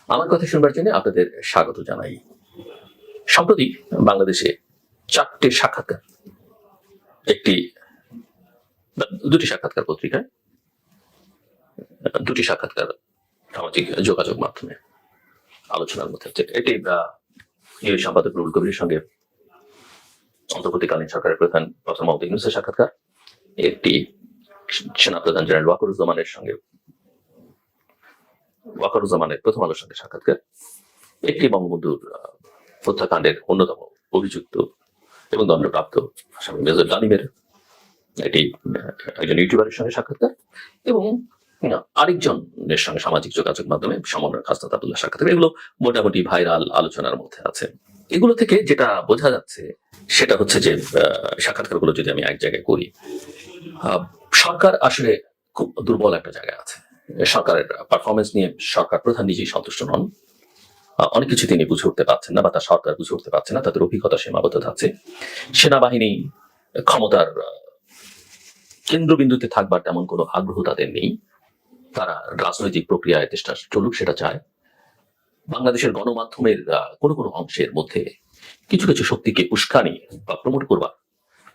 আমার কথা শুনবার জন্য আপনাদের স্বাগত জানাই। সম্প্রতি বাংলাদেশে 4টে সাক্ষাৎকার, একটি দুটি সাক্ষাৎকার পত্রিকায়, দুটি সাক্ষাৎকার সামাজিক যোগাযোগ মাধ্যমে আলোচনার মধ্যে হচ্ছে। এটি এই সম্পাদক রুহুল কবিরের সঙ্গে অন্তর্বর্তীকালীন সরকারের প্রধান প্রফেসর মোহাম্মদ ইউনূসের সাক্ষাৎকার, একটি সেনাপ্রধান জেনারেল ওয়াকারুজ্জামানের সঙ্গে প্রথম আলোর সঙ্গে সাক্ষাৎকার, একটি বঙ্গবন্ধুর হত্যাকাণ্ডের অন্যতম অভিযুক্ত এবং দণ্ডপ্রাপ্ত আসামি মেজর ডালিমের এটি একজন ইউটিউবারের সঙ্গে সাক্ষাৎকার, এবং আরেকজনের সঙ্গে সামাজিক যোগাযোগ মাধ্যমে সমন্বয়ক হাসনাত আব্দুল্লাহ সাক্ষাৎকার। এগুলো মোটামুটি ভাইরাল আলোচনার মধ্যে আছে। এগুলো থেকে যেটা বোঝা যাচ্ছে সেটা হচ্ছে যে সাক্ষাৎকারগুলো যদি আমি এক জায়গায় করি, সরকার আসলে খুব দুর্বল একটা জায়গায় আছে। সরকারের পারফরমেন্স নিয়ে সরকার প্রধান নিজেই সন্তুষ্ট নন। অনেক কিছু তিনি বুঝে উঠতে পারছেন না, বা তার সরকার বুঝে উঠতে পারছে না। তাদের অভিজ্ঞতা সীমাবদ্ধতা আছে। সেনাবাহিনী ক্ষমতার কেন্দ্রবিন্দুতে থাকবার তেমন কোনো আগ্রহ তাদের নেই। তারা রাজনৈতিক প্রক্রিয়ায় চেষ্টা চলুক সেটা চায়। বাংলাদেশের গণমাধ্যমের কোনো কোনো অংশের মধ্যে কিছু কিছু শক্তিকে উস্কানি বা প্রমোট করবার,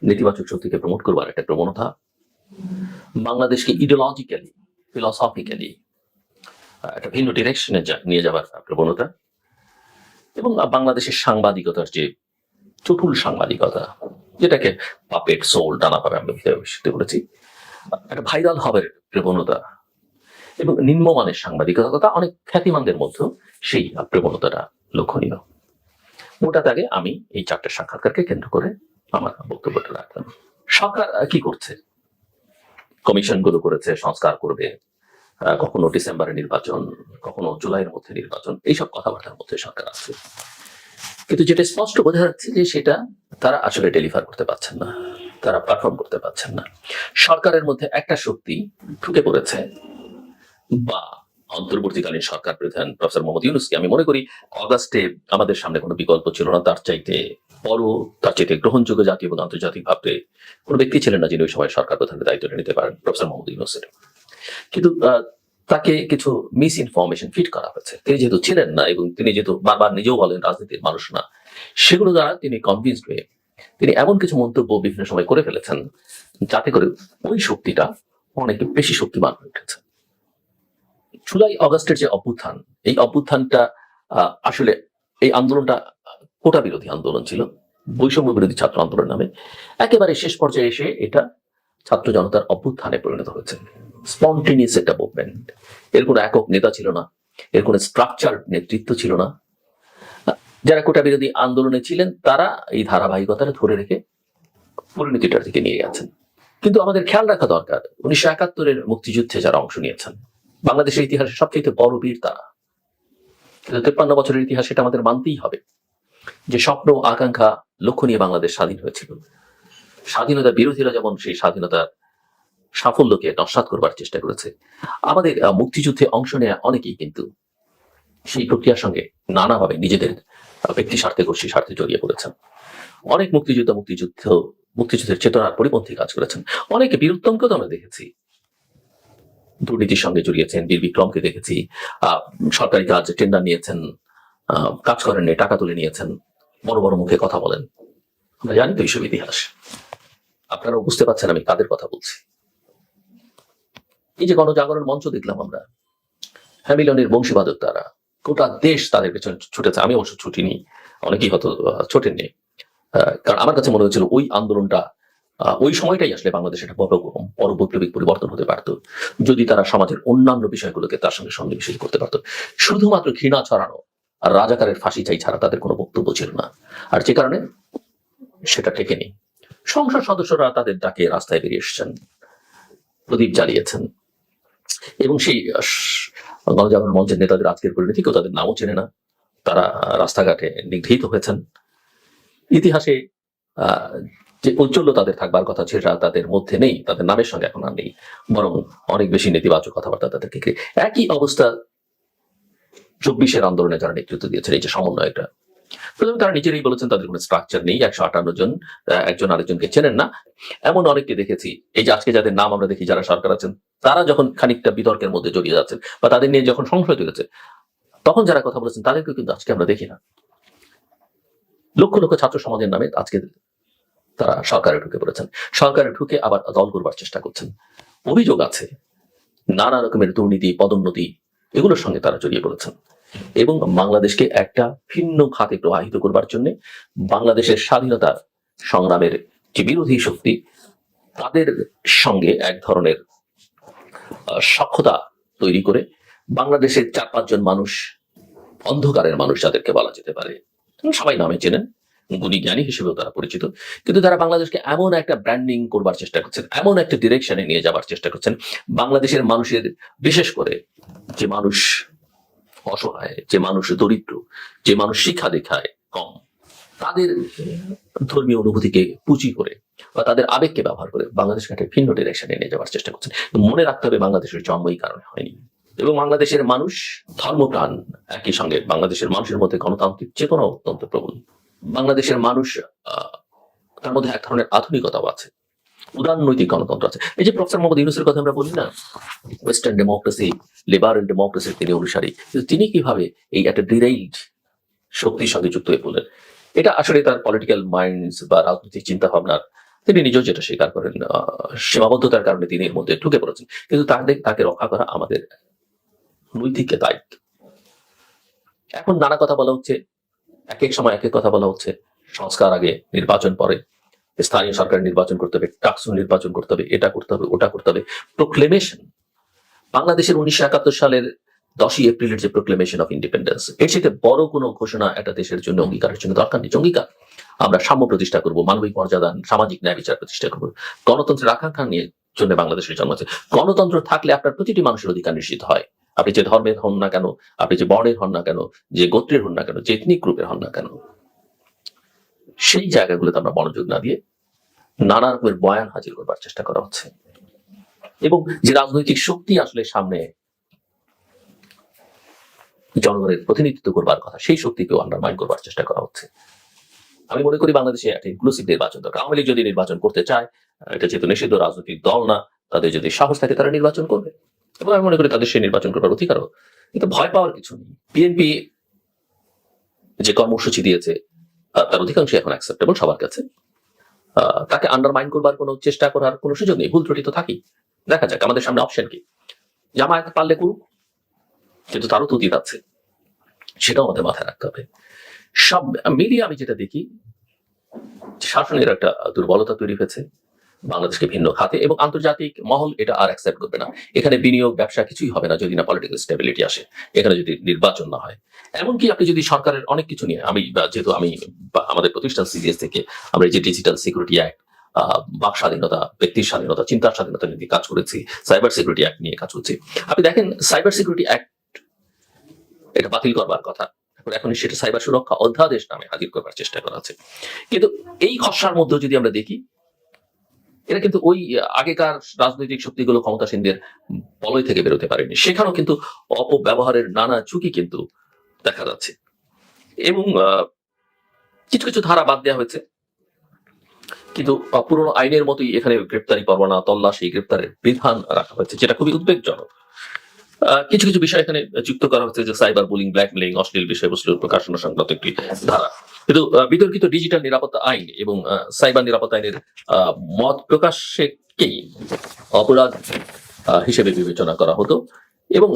নেতিবাচক শক্তিকে প্রমোট করবার একটা প্রবণতা, বাংলাদেশকে ইডিওলজিক্যালি ফিলসফিক্যালি একটা ভিন্ন ডিরেকশনে নিয়ে যাবার প্রবণতা, এবং বাংলাদেশের সাংবাদিকতার যে চটুল সাংবাদিকতা, যেটাকে পাপেট সোল টানাভাবে আমরা বিশেষিত করেছি, একটা ভাইরাল হবার প্রবণতা এবং নিম্নমানের সাংবাদিকতা অনেক খ্যাতিমানদের মধ্যে সেই প্রবণতাটা লক্ষণীয়। মোটা দাগে আমি এই 4টে সাক্ষাৎকারকে কেন্দ্র করে আমার বক্তব্যটা রাখলাম। সরকার কি করছে? কমিশনগুলো করেছে, সংস্কার করবে, কখনো ডিসেম্বরে নির্বাচন, কখনো জুলাইয়ের মধ্যে নির্বাচন, এইসব কথাবার্তার মধ্যে সরকার আছে। কিন্তু যেটা স্পষ্ট বোঝা যাচ্ছে যে সেটা তারা আসলে ডেলিভার করতে পারছেন না, তারা পারফর্ম করতে পারছেন না। সরকারের মধ্যে একটা শক্তি ঢুকে পড়েছে, বা অন্তর্বর্তীকালীন সরকার প্রধান প্রফেসর মোহাম্মদ ইউনূসকে আমি মনে করি অগাস্টে আমাদের সামনে কোনো বিকল্প ছিল না। তার চাইতে বড়, তার চাইতে গ্রহণযোগ্য জাতীয় এবং আন্তর্জাতিক ভাবে কোনো ব্যক্তি ছিলেন না যিনি ওই সময় সরকার প্রধানের দায়িত্বটা নিতে পারেন, প্রফেসর মোহাম্মদ ইউনূসের। কিন্তু তাকে কিছু মিস ইনফরমেশন ফিট করা হয়েছে। তিনি যেহেতু ছিলেন না এবং তিনি যেহেতু বারবার নিজেও বলেন রাজনীতির মানুষ না, সেগুলো দ্বারা তিনি কনভিন্সড হয়ে তিনি এমন কিছু মন্তব্য বিভিন্ন সময় করে ফেলেছেন যাতে করে ওই শক্তিটা অনেক বেশি শক্তিমান হয়ে উঠেছে। জুলাই অগাস্টের যে অভ্যুত্থান, এই অভ্যুত্থানটা আসলে এই আন্দোলনটা কোটা বিরোধী আন্দোলন ছিল, বৈষম্য বিরোধী ছাত্র আন্দোলন নামে। একেবারে শেষ পর্যায়ে এসে এটা ছাত্র জনতার অভ্যুত্থানে পরিণত হয়েছে। স্পন্টেনিয়াস একটা মুভমেন্ট। এর কোনো একক নেতা ছিল না, এর কোনো স্ট্রাকচার নেতৃত্ব ছিল না। যারা কোটা বিরোধী আন্দোলনে ছিলেন তারা এই ধারাবাহিকতাটা ধরে রেখে পরিণতিটার দিকে নিয়ে গেছেন। কিন্তু আমাদের খেয়াল রাখা দরকার, 1971-এর মুক্তিযুদ্ধে যারা অংশ নিয়েছেন, বাংলাদেশের ইতিহাসে সবচেয়ে বড় বীর তারা। কিন্তু 53 বছরের ইতিহাস, এটা আমাদের মানতেই হবে যে স্বপ্ন, আকাঙ্ক্ষা, লক্ষ্য নিয়ে বাংলাদেশ স্বাধীন হয়েছিল। স্বাধীনতা বিরোধীরা যেমন সেই স্বাধীনতার সাফল্যকে নস্যাৎ করবার চেষ্টা করেছে, আমাদের মুক্তিযুদ্ধে অংশ নেওয়া অনেকেই কিন্তু সেই প্রক্রিয়ার সঙ্গে নানাভাবে নিজেদের ব্যক্তি স্বার্থে, গোষ্ঠী স্বার্থে জড়িয়ে পড়েছেন। অনেক মুক্তিযুদ্ধের চেতনার পরিপন্থী কাজ করেছেন। অনেকে বীরুত্তমকেও আমরা দেখেছি দুর্নীতির সঙ্গে জড়িয়েছেন। বীর বিক্রমকে দেখেছি সরকারি কাজ টেন্ডার নিয়েছেন, কাজ করেননি, টাকা তুলে নিয়েছেন, বড় বড় মুখে কথা বলেন। আমরা জানি তো এইসব ইতিহাস। আপনারাও বুঝতে পারছেন আমি কাদের কথা বলছি। এই যে গণজাগরণ মঞ্চ দেখলাম আমরা, হ্যামিলনের বংশীবাদক তারা, গোটা দেশ তাদের পেছনে ছুটেছে। আমি অবশ্য ছুটিনি, অনেকেই হয়তো ছোটেননি। কারণ আমার কাছে মনে হয়েছিল ওই আন্দোলনটা, ওই সময়টাই আসলে বাংলাদেশে একটা বড় বৈপ্লবিক পরিবর্তন হতে পারত যদি তারা সমাজের অন্যান্য বিষয়গুলোকে তার সঙ্গে সন্নিবেশিত করতে পারত। শুধুমাত্র ঘৃণা ছড়ানো আর রাজাকারের ফাঁসি চাই ছাড়া তাদের কোনো বক্তব্য ছিল না। আর যে কারণে সেটা টেকেনি। সংসদ সদস্যরা তাদের ডাকে রাস্তায় বেরিয়ে এসেছেন, প্রদীপ জ্বালিয়েছেন, এবং সেই গণজাগরণ মঞ্চের নেতাদের আজকের পরিণতি কেউ তাদের নামও চেনে না। তারা রাস্তাঘাটে নিগৃহীত হয়েছেন। ইতিহাসে যে ঔজ্জ্বল্য তাদের থাকবার কথা সেটা তাদের মধ্যে নেই, তাদের নামের সঙ্গে এখন আর নেই, বরং অনেক বেশি নেতিবাচক কথাবার্তা তাদেরকে। একই অবস্থা 24-এর আন্দোলনে যারা নেতৃত্ব দিয়েছেন, এই যে সমন্বয়টা, প্রথমে তারা নিজেরাই বলেছেন তাদের কোনো স্ট্রাকচার নেই, 158 জন একজন আরেকজনকে চেনেন না। এমন অনেককে দেখেছি এই যে আজকে যাদের নাম আমরা দেখি যারা সরকার আছেন, তারা যখন খানিকটা বিতর্কের মধ্যে জড়িয়ে যাচ্ছেন বা তাদের নিয়ে যখন সংশয় তৈরি হচ্ছে, তখন যারা কথা বলেছেন তাদেরকে কিন্তু আজকে আমরা দেখি না। লক্ষ লক্ষ ছাত্র সমাজের নামে আজকে তারা সরকারে ঢুকে পড়েছেন, সরকারে ঢুকে আবার দল করবার চেষ্টা করছেন। অভিযোগ আছে নানা রকমের দুর্নীতি, পদোন্নতি এগুলোর সঙ্গে তারা জড়িয়ে পড়েছেন এবং বাংলাদেশকে একটা ভিন্ন খাতে প্রবাহিত করবার জন্য বাংলাদেশের স্বাধীনতার সংগ্রামের যে বিরোধী শক্তি তাদের সঙ্গে এক ধরনের সখ্যতা তৈরি করে বাংলাদেশের 4-5 জন মানুষ, অন্ধকারের মানুষ যাদেরকে বলা যেতে পারে, সবাই নামে চেনেন, গুণী জ্ঞানী হিসেবেও তারা পরিচিত, কিন্তু তারা বাংলাদেশকে এমন একটা ব্র্যান্ডিং করবার চেষ্টা করছেন, এমন একটা ডিরেকশনে নিয়ে যাবার চেষ্টা করছেন, বাংলাদেশের মানুষের, বিশেষ করে যে মানুষ অসহায়, যে মানুষ দরিদ্র, যে মানুষ শিক্ষা দীক্ষায় কম, তাদের ধর্মীয় অনুভূতিকে পুঁজি করে বা তাদের আবেগকে ব্যবহার করে বাংলাদেশকে একটা ভিন্ন ডিরেকশনে নিয়ে যাওয়ার চেষ্টা করছেন। মনে রাখতে হবে বাংলাদেশের জন্ম এই কারণে হয়নি, এবং বাংলাদেশের মানুষ ধর্মপ্রাণ, একই সঙ্গে বাংলাদেশের মানুষের মধ্যে গণতান্ত্রিক চেতনা অত্যন্ত প্রবল। বাংলাদেশের মানুষ তার মধ্যে এক ধরনের আধুনিকতাও আছে, উদারনৈতিক গণতন্ত্র আছে। এই যে প্রফেসর মোহাম্মদ ইউনূসের কথা আমরা বলি না, ওয়েস্টার্ন ডেমোক্রেসি, লিবারেল ডেমোক্রেসির তিনি অনুসারী, কিন্তু তিনি কিভাবে এই একটা ডিরেইলড শক্তির সঙ্গে যুক্ত হয়ে পড়লেন, এটা আসলে তার পলিটিক্যাল মাইন্ডস বা রাজনৈতিক চিন্তা ভাবনার, তিনি নিজেও যেটা স্বীকার করেন, সীমাবদ্ধতার কারণে তিনি এর মধ্যে ঢুকে পড়েছেন। কিন্তু তাকে রক্ষা করা আমাদের নৈতিক দায়িত্ব। এখন নানা কথা বলা হচ্ছে, এক এক সময় এক এক কথা বলা হচ্ছে, সংস্কার আগে, নির্বাচন পরে, স্থানীয় সরকার নির্বাচন করতে হবে, টাকসু নির্বাচন করতে হবে, এটা করতে হবে, ওটা করতে হবে, প্রোক্লেমেশন। বাংলাদেশের 1971 সালের 10ই এপ্রিলের যে প্রোক্লেমেশন অফ ইন্ডিপেন্ডেন্স, এর সাথে বড় কোনো ঘোষণা একটা দেশের জন্য অঙ্গীকারের জন্য দরকার নেই। অঙ্গীকার, আমরা সাম্য প্রতিষ্ঠা করব, মানবিক মর্যাদা, সামাজিক ন্যায় বিচার প্রতিষ্ঠা করব, গণতন্ত্রের আকাঙ্ক্ষা নিয়ে জন্য বাংলাদেশের জন্ম আছে। গণতন্ত্র থাকলে আপনার প্রতিটি মানুষের অধিকার নিশ্চিত হয়, আপনি যে ধর্মের হন না কেন, আপনি যে বর্ণের হন না কেন, যে গোত্রের হন না কেন, যে এথনিক গ্রুপের হন না কেন। সেই জায়গাগুলোতে আমরা মনোযোগ না দিয়ে নানা রকমের বয়ান হাজির করবার চেষ্টা করা হচ্ছে, এবং যে রাজনৈতিক শক্তি আসলে সামনে জনগণের প্রতিনিধিত্ব করবার কথা, সেই শক্তিকেও আন্ডারমাইন করবার চেষ্টা করা হচ্ছে। আমি মনে করি বাংলাদেশে একটা ইনক্লুসিভ নির্বাচন দরকার। আওয়ামী লীগ যদি নির্বাচন করতে চায়, এটা যেহেতু নিষিদ্ধ রাজনৈতিক দল না, তাদের যদি সাহস থাকে তারা নির্বাচন করবে, এবং আমি মনে করি তাদের সেই নির্বাচন করবার অধিকারও। কিন্তু ভয় পাওয়ার কিছু নেই। বিএনপি যে কর্মসূচি দিয়েছে তার অধিকাংশ এখন অ্যাকসেপ্টেবল সবার কাছে, তাকে আন্ডারমাইন করবার কোনো চেষ্টা করার কোনো সুযোগ নেই। ভুল ত্রুটি তো থাকেই, দেখা যাক আমাদের সামনে অপশন কি। জামায়াত পারলে করুক, কিন্তু তারও তো অতীত আছে, সেটাও আমাদের মাথায় রাখতে হবে। সব মিলিয়ে আমি যেটা দেখি, শাসনের একটা দুর্বলতা তৈরি হয়েছে বাংলাদেশকে ভিন্ন খাতে, এবং আন্তর্জাতিক মহল এটা আর অ্যাকসেপ্ট করবে না। এখানে বিনিয়োগ, ব্যবসা কিছুই হবে না যদি না পলিটিক্যাল স্টেবিলিটি আসে, এখানে যদি নির্বাচন না হয়। এমনকি আপনি যদি সরকারের অনেক কিছু নিয়ে, যেহেতু আমি আমাদের প্রতিষ্ঠান সিজিএস থেকে আমরা এই যে ডিজিটাল সিকিউরিটি অ্যাক্ট, বাক স্বাধীনতা, ব্যক্তির স্বাধীনতা, চিন্তার স্বাধীনতা নিয়ে কাজ করেছি, সাইবার সিকিউরিটি অ্যাক্ট নিয়ে কাজ করছি। আপনি দেখেন সাইবার সিকিউরিটি অ্যাক্ট এটা বাতিল করবার কথা, এখন সেটা সাইবার সুরক্ষা অধ্যাদেশ নামে হাজির করবার চেষ্টা করা আছে। কিন্তু এই খসড়ার মধ্যে যদি আমরা দেখি, এটা কিন্তু ওই আগেকার রাজনৈতিক শক্তিগুলো ক্ষমতাসীনদের বলয় থেকে বেরোতে পারেনি, সেখানেও কিন্তু অপব্যবহারের নানা ঝুঁকি কিন্তু দেখা যাচ্ছে, এবং কিছু কিছু ধারা বাদ দেওয়া হয়েছে, কিন্তু পুরোনো আইনের মতোই এখানে গ্রেপ্তারি পরোয়ানা, তল্লাশি, গ্রেপ্তারের বিধান রাখা হয়েছে, যেটা খুবই উদ্বেগজনক। কিছু কিছু বিষয় এখানে যুক্ত করা হচ্ছে, যে সাইবার বুলিং, ব্ল্যাকমেলিং, অশ্লীল বিষয়বস্তু প্রকাশনা সংক্রান্ত একটি ধারা। কিন্তু বিতর্কিত ডিজিটাল নিরাপত্তা আইন এবং সাইবার নিরাপত্তা আইনের মত প্রকাশকেই অপরাধ হিসেবে বিবেচনা করা হতো, এবং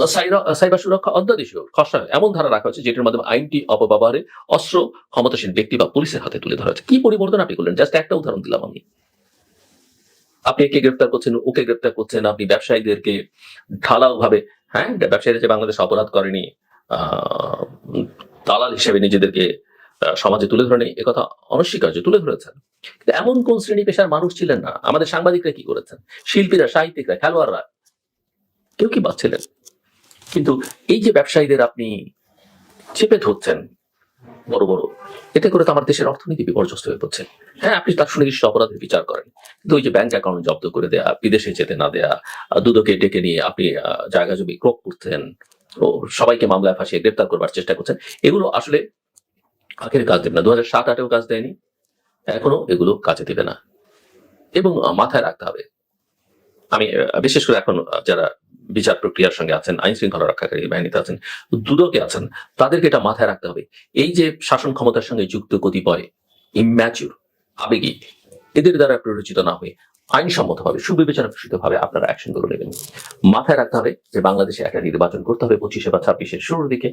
সাইবার সুরক্ষা অধ্যাদেশেও খসড়ায় এমন ধারা রাখা হয়েছে যেটার মাধ্যমে আইনটি অপব্যবহারে অস্ত্র ক্ষমতাসীন ব্যক্তি বা পুলিশের হাতে তুলে ধরা হয়েছে। কি পরিবর্তন আপনি করলেন? জাস্ট একটা উদাহরণ দিলাম আমি। আপনি একে গ্রেপ্তার করছেন, ওকে গ্রেপ্তার করছেন, আপনি ব্যবসায়ীদেরকে ঢালাও ভাবে, হ্যাঁ, ব্যবসায়ীরা যে বাংলাদেশ অপরাধ করেনি, দালাল হিসেবে নিজেদেরকে সমাজে তুলে ধরেনি, একথা অনস্বীকার্য তুলে ধরেছেন। কিন্তু এমন কোন শ্রেণী পেশার মানুষ ছিলেন না? আমাদের সাংবাদিকরা কি করেছেন, শিল্পীরা, সাহিত্যিকরা, খেলোয়াড়রা, কেউ কি বাঁচছিলেন? কিন্তু এই যে ব্যবসায়ীদের আপনি চেপে ধরছেন বড় বড়, এতে করে তো আমার দেশের অর্থনীতি বিপর্যস্ত হয়ে পড়ছে। হ্যাঁ, আপনি তার সুনির্দিষ্ট অপরাধের বিচার করেন, কিন্তু ওই যে ব্যাংক অ্যাকাউন্ট জব্দ করে দেয়া, বিদেশে যেতে না দেয়া, দুদকে ডেকে নিয়ে আপনি জায়গা জমি ক্রোক করছেন, ও সবাইকে মামলায় ফাঁসিয়ে গ্রেপ্তার করবার চেষ্টা করছেন, এগুলো আসলে আখের কাজ দেবে না। 2007-08-এও কাজ দেয়নি, এখনো এগুলো কাজে দেবে না। এবং মাথায় রাখতে হবে, আমি বিশেষ করে এখন যারা বিচার প্রক্রিয়ার সঙ্গে আছেন, আইন শৃঙ্খলা রক্ষাকারী বাহিনীতে আছেন, দুদকে আছেন, তাদেরকে এটা মাথায় রাখতে হবে। এই যে শাসন ক্ষমতার সঙ্গে যুক্ত কতিপয় ইম্যাচুর, আবেগী, এদের দ্বারা প্ররোচিত না হয়ে আইনসম্মতভাবে সুবিবেচনা ভাবে আপনারা অ্যাকশন গুলো নেবেন। মাথায় রাখতে হবে যে বাংলাদেশে একটা নির্বাচন করতে হবে 25 বা 26-এর শুরুর দিকে।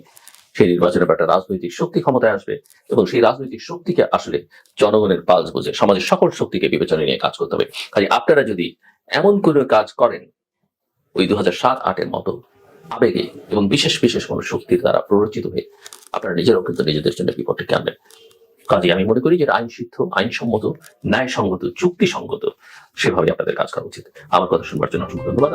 সেই নির্বাচনের একটা রাজনৈতিক শক্তি ক্ষমতায় আসবে এবং সেই রাজনৈতিক শক্তিকে আসলে জনগণের পালস বুঝে সমাজের সকল শক্তিকে বিবেচনা নিয়ে কাজ করতে হবে। কাজে আপনারা যদি এমন কোনো কাজ করেন ওই 2007-08-এর মতো আবেগে এবং বিশেষ বিশেষ কোনো শক্তির দ্বারা প্ররোচিত হয়ে, আপনারা নিজেরাও কিন্তু নিজেদের জন্য বিপদে আনবেন। কাজে আমি মনে করি যে আইনসিদ্ধ, আইনসম্মত, ন্যায়সঙ্গত, যুক্তিসঙ্গত সেভাবে আপনাদের কাজ করা উচিত। আমার কথা শুনবার জন্য অসংখ্য ধন্যবাদ।